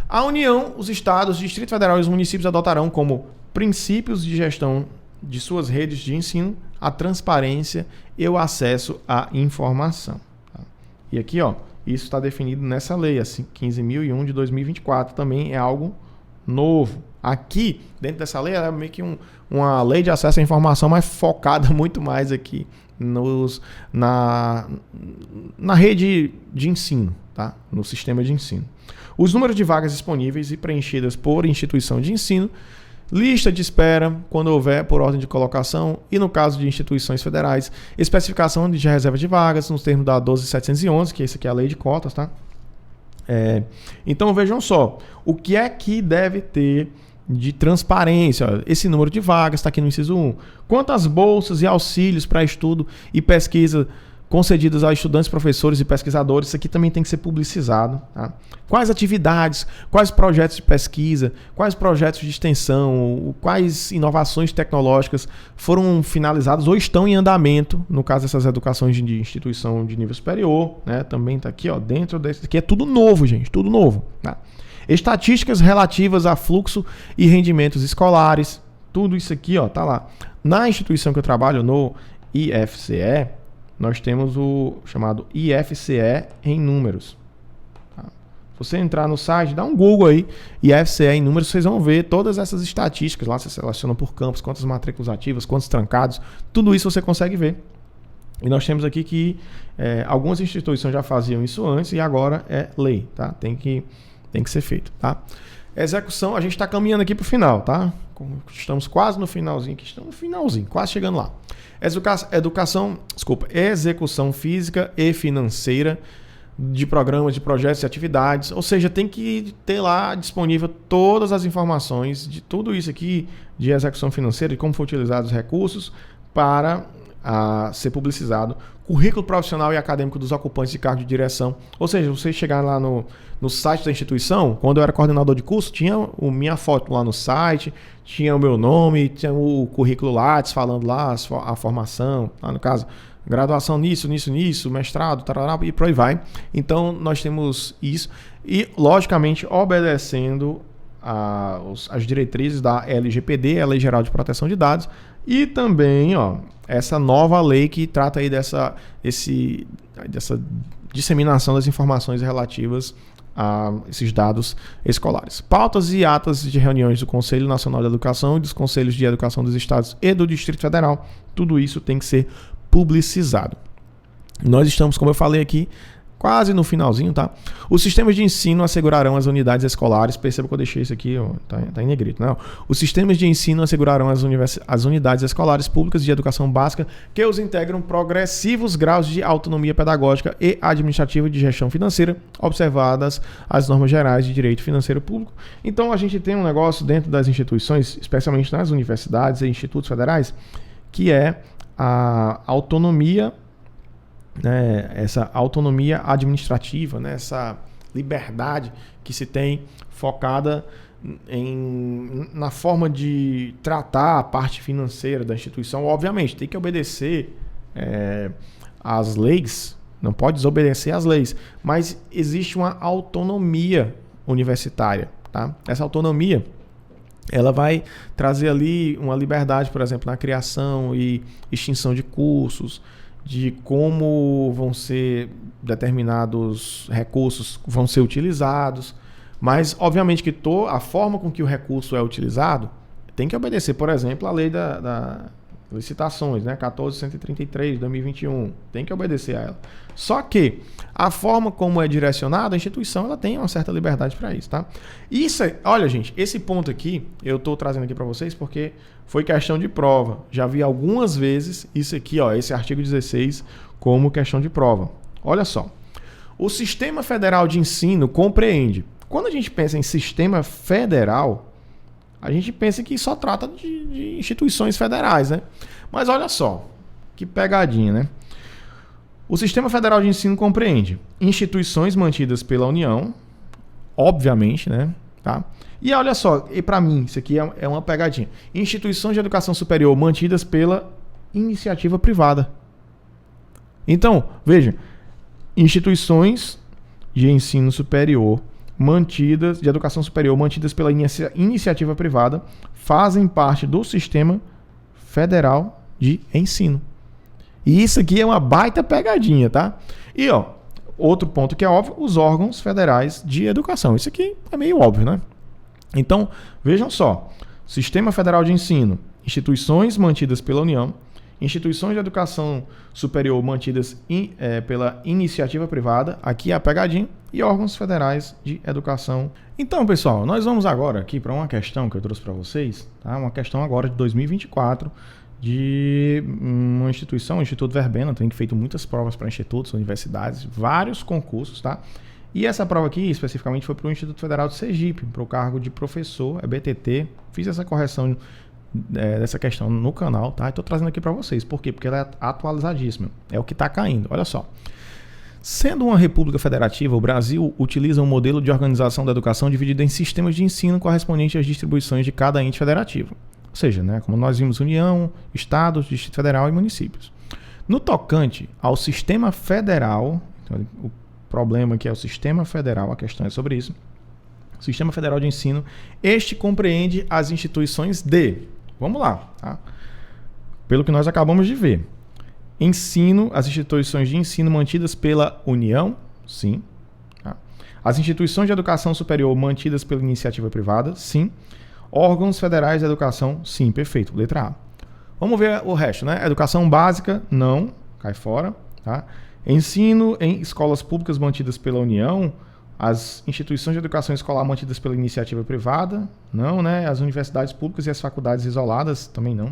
A União, os estados, o Distrito Federal e os municípios adotarão como princípios de gestão de suas redes de ensino a transparência e o acesso à informação. Tá? E aqui, ó, isso está definido nessa lei, assim, 15.001 de 2024, também é algo novo. Aqui, dentro dessa lei, é meio que uma lei de acesso à informação, mas focada muito mais aqui na rede de ensino, tá? No sistema de ensino. Os números de vagas disponíveis e preenchidas por instituição de ensino, lista de espera, quando houver, por ordem de colocação, e no caso de instituições federais, especificação de reserva de vagas, nos termos da 12.711, que esse aqui é a lei de cotas, tá? Então vejam só, o que é que deve ter de transparência? Esse número de vagas está aqui no inciso 1. Quantas bolsas e auxílios para estudo e pesquisa concedidas a estudantes, professores e pesquisadores? Isso aqui também tem que ser publicizado. Tá? Quais atividades, quais projetos de pesquisa, quais projetos de extensão, quais inovações tecnológicas foram finalizadas ou estão em andamento, no caso dessas educações de instituição de nível superior, né? Também está aqui, ó, dentro desse aqui. É tudo novo, gente, tudo novo. Tá? Estatísticas relativas a fluxo e rendimentos escolares, tudo isso aqui, ó, tá lá. Na instituição que eu trabalho, no IFCE, nós temos o chamado IFCE em números. Tá? Se você entrar no site, dá um Google aí, IFCE em números, vocês vão ver todas essas estatísticas lá, você seleciona por campus, quantas matrículas ativas, quantos trancados, tudo isso você consegue ver. E nós temos aqui que algumas instituições já faziam isso antes e agora é lei, tá? Tem que ser feito, tá? Execução, a gente está caminhando aqui para o final, tá? Estamos quase no finalzinho aqui, quase chegando lá. Execução física e financeira de programas, de projetos e atividades, ou seja, tem que ter lá disponível todas as informações de tudo isso aqui, de execução financeira, de como foram utilizados os recursos para ser publicizado, currículo profissional e acadêmico dos ocupantes de cargo de direção. Ou seja, você chegar lá no site da instituição, quando eu era coordenador de curso, tinha minha foto lá no site, tinha o meu nome, tinha o currículo Lattes falando lá a formação, lá no caso, graduação nisso, mestrado, tarará, e por aí vai. Então, nós temos isso e, logicamente, obedecendo as diretrizes da LGPD, a Lei Geral de Proteção de Dados, e também, ó, essa nova lei que trata aí dessa disseminação das informações relativas a esses dados escolares. Pautas e atas de reuniões do Conselho Nacional de Educação e dos Conselhos de Educação dos Estados e do Distrito Federal, tudo isso tem que ser publicizado. Nós estamos, como eu falei aqui, quase no finalzinho, tá? Os sistemas de ensino assegurarão as unidades escolares. Perceba que eu deixei isso aqui, ó, tá em negrito, né? Os sistemas de ensino assegurarão as unidades escolares públicas de educação básica que os integram progressivos graus de autonomia pedagógica e administrativa de gestão financeira, observadas as normas gerais de direito financeiro público. Então, a gente tem um negócio dentro das instituições, especialmente nas universidades e institutos federais, que é a autonomia, né, essa autonomia administrativa, né, essa liberdade que se tem focada na forma de tratar a parte financeira da instituição. Obviamente, tem que obedecer às leis, não pode desobedecer às leis, mas existe uma autonomia universitária. Tá? Essa autonomia ela vai trazer ali uma liberdade, por exemplo, na criação e extinção de cursos, de como vão ser determinados recursos vão ser utilizados, mas obviamente que a forma com que o recurso é utilizado tem que obedecer, por exemplo, a lei da licitações, né, 14.133 de 2021, tem que obedecer a ela. Só que a forma como é direcionada, a instituição ela tem uma certa liberdade para isso, tá? Isso, olha, gente, esse ponto aqui eu estou trazendo aqui para vocês porque foi questão de prova. Já vi algumas vezes isso aqui, ó, esse artigo 16 como questão de prova. Olha só, o Sistema Federal de Ensino compreende. Quando a gente pensa em sistema federal, a gente pensa que só trata de instituições federais, né? Mas olha só, que pegadinha, né? O Sistema Federal de Ensino compreende instituições mantidas pela União, obviamente, né? Tá? E olha só, e para mim, isso aqui é uma pegadinha. Instituições de educação superior mantidas pela iniciativa privada. Então, veja, instituições de ensino superior de educação superior mantidas pela iniciativa privada fazem parte do Sistema Federal de ensino. E isso aqui é uma baita pegadinha, tá? E, outro ponto que é óbvio, os órgãos federais de educação. Isso aqui é meio óbvio, né? Então, vejam só. Sistema Federal de Ensino, instituições mantidas pela União, instituições de educação superior mantidas pela iniciativa privada, aqui é a pegadinha, e órgãos federais de educação. Então, pessoal, nós vamos agora aqui para uma questão que eu trouxe para vocês, tá? Uma questão agora de 2024, de uma instituição, o Instituto Verbena, tem feito muitas provas para institutos, universidades, vários concursos, tá? E essa prova aqui, especificamente, foi para o Instituto Federal de Sergipe, para o cargo de professor, é BTT. Fiz essa correção dessa questão no canal, tá? Estou trazendo aqui para vocês. Por quê? Porque ela é atualizadíssima. É o que está caindo. Olha só. Sendo uma república federativa, o Brasil utiliza um modelo de organização da educação dividido em sistemas de ensino correspondente às distribuições de cada ente federativo. Ou seja, né, como nós vimos, União, Estados, Distrito Federal e municípios. No tocante ao sistema federal, então, o problema aqui é o sistema federal, a questão é sobre isso. O Sistema Federal de Ensino, este compreende as instituições de, vamos lá, tá? Pelo que nós acabamos de ver. Ensino, as instituições de ensino mantidas pela União, sim. Tá? As instituições de educação superior mantidas pela iniciativa privada, sim. Órgãos federais de educação, sim, perfeito, letra A. Vamos ver o resto, né? Educação básica, não, cai fora, tá? Ensino em escolas públicas mantidas pela União, as instituições de educação escolar mantidas pela iniciativa privada, não, né? As universidades públicas e as faculdades isoladas, também não.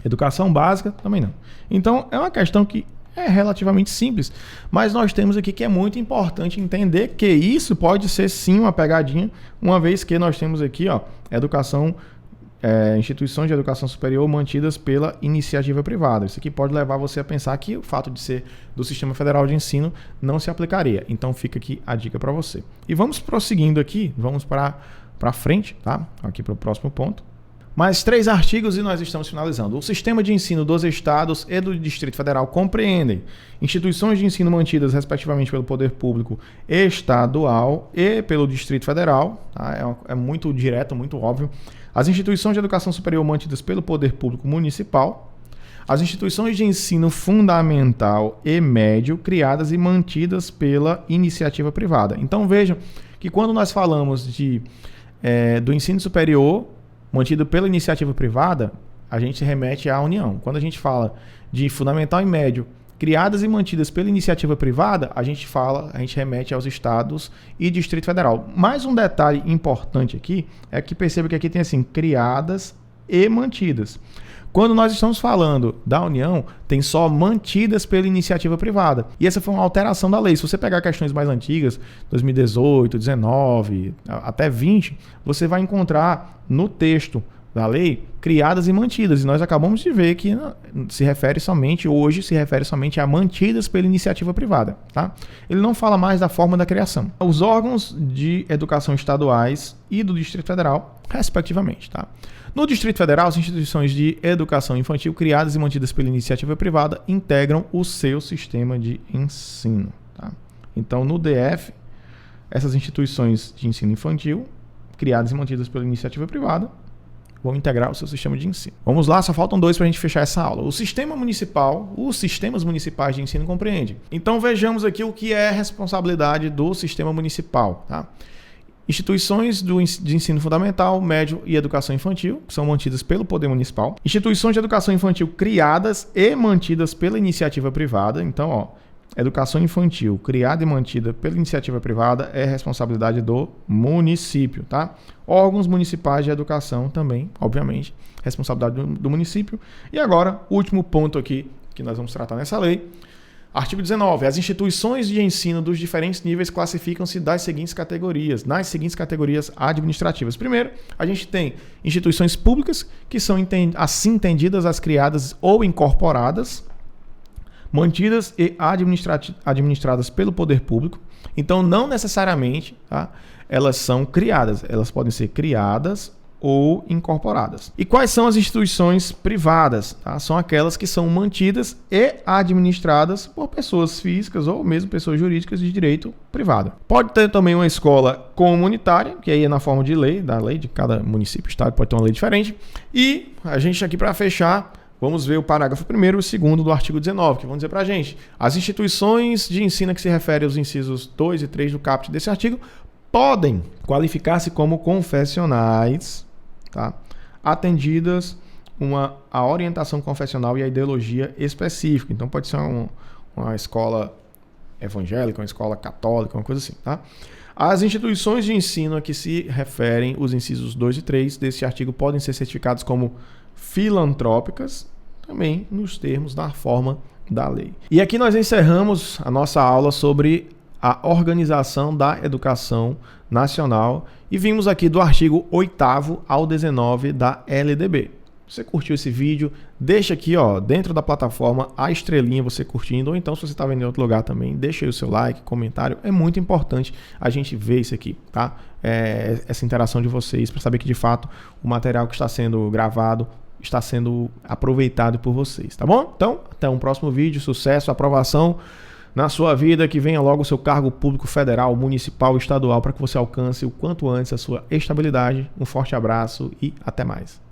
Educação básica, também não. Então, é uma questão que é relativamente simples, mas nós temos aqui que é muito importante entender que isso pode ser sim uma pegadinha, uma vez que nós temos aqui, instituições de educação superior mantidas pela iniciativa privada. Isso aqui pode levar você a pensar que o fato de ser do Sistema Federal de Ensino não se aplicaria. Então fica aqui a dica para você. E vamos prosseguindo aqui, vamos para frente, tá? Aqui para o próximo ponto. Mais 3 artigos e nós estamos finalizando. O sistema de ensino dos estados e do Distrito Federal compreendem instituições de ensino mantidas respectivamente pelo poder público estadual e pelo Distrito Federal. Tá? É muito direto, muito óbvio. As instituições de educação superior mantidas pelo poder público municipal. As instituições de ensino fundamental e médio criadas e mantidas pela iniciativa privada. Então vejam que quando nós falamos do ensino superior mantido pela iniciativa privada, a gente se remete à União. Quando a gente fala de fundamental e médio criadas e mantidas pela iniciativa privada, a gente remete aos estados e Distrito Federal. Mais um detalhe importante aqui é que perceba que aqui tem assim, criadas e mantidas. Quando nós estamos falando da União, tem só mantidas pela iniciativa privada. E essa foi uma alteração da lei. Se você pegar questões mais antigas, 2018, 19, até 20, você vai encontrar no texto da lei criadas e mantidas. E nós acabamos de ver que hoje se refere somente a mantidas pela iniciativa privada. Tá? Ele não fala mais da forma da criação. Os órgãos de educação estaduais e do Distrito Federal, respectivamente. Tá? No Distrito Federal, as instituições de educação infantil criadas e mantidas pela iniciativa privada integram o seu sistema de ensino. Tá? Então, no DF, essas instituições de ensino infantil criadas e mantidas pela iniciativa privada vão integrar o seu sistema de ensino. Vamos lá, só faltam 2 para a gente fechar essa aula. Os sistemas municipais de ensino compreendem. Então, vejamos aqui o que é responsabilidade do sistema municipal. Tá? Instituições de ensino fundamental, médio e educação infantil, que são mantidas pelo Poder Municipal. Instituições de educação infantil criadas e mantidas pela iniciativa privada. Então, educação infantil criada e mantida pela iniciativa privada é responsabilidade do município. Tá? Órgãos municipais de educação também, obviamente, responsabilidade do município. E agora, o último ponto aqui que nós vamos tratar nessa lei. Artigo 19. As instituições de ensino dos diferentes níveis classificam-se nas seguintes categorias administrativas. Primeiro, a gente tem instituições públicas, que são assim entendidas as criadas ou incorporadas, mantidas e administradas pelo poder público. Então, não necessariamente, tá, elas são criadas. Elas podem ser criadas ou incorporadas. E quais são as instituições privadas? Tá? São aquelas que são mantidas e administradas por pessoas físicas ou mesmo pessoas jurídicas de direito privado. Pode ter também uma escola comunitária, que aí é na forma de lei, da lei de cada município, estado pode ter uma lei diferente. E a gente aqui para fechar vamos ver o parágrafo 1º e o 2º do artigo 19, que vão dizer para a gente: as instituições de ensino que se referem aos incisos 2 e 3 do caput desse artigo podem qualificar-se como confessionais, tá? Atendidas a orientação confessional e a ideologia específica. Então pode ser uma escola evangélica, uma escola católica, uma coisa assim, tá? As instituições de ensino a que se referem os incisos 2 e 3 desse artigo podem ser certificadas como filantrópicas, também nos termos da forma da lei. E aqui nós encerramos a nossa aula sobre a organização da educação nacional e vimos aqui do artigo 8º ao 19 da LDB. Se você curtiu esse vídeo, deixa aqui, ó, dentro da plataforma a estrelinha você curtindo, ou então se você está vendo em outro lugar também, deixa aí o seu like, comentário. É muito importante a gente ver isso aqui, tá? Essa interação de vocês para saber que de fato o material que está sendo gravado está sendo aproveitado por vocês, tá bom? Então, até um próximo vídeo, sucesso, aprovação na sua vida, que venha logo o seu cargo público federal, municipal, estadual, para que você alcance o quanto antes a sua estabilidade. Um forte abraço e até mais.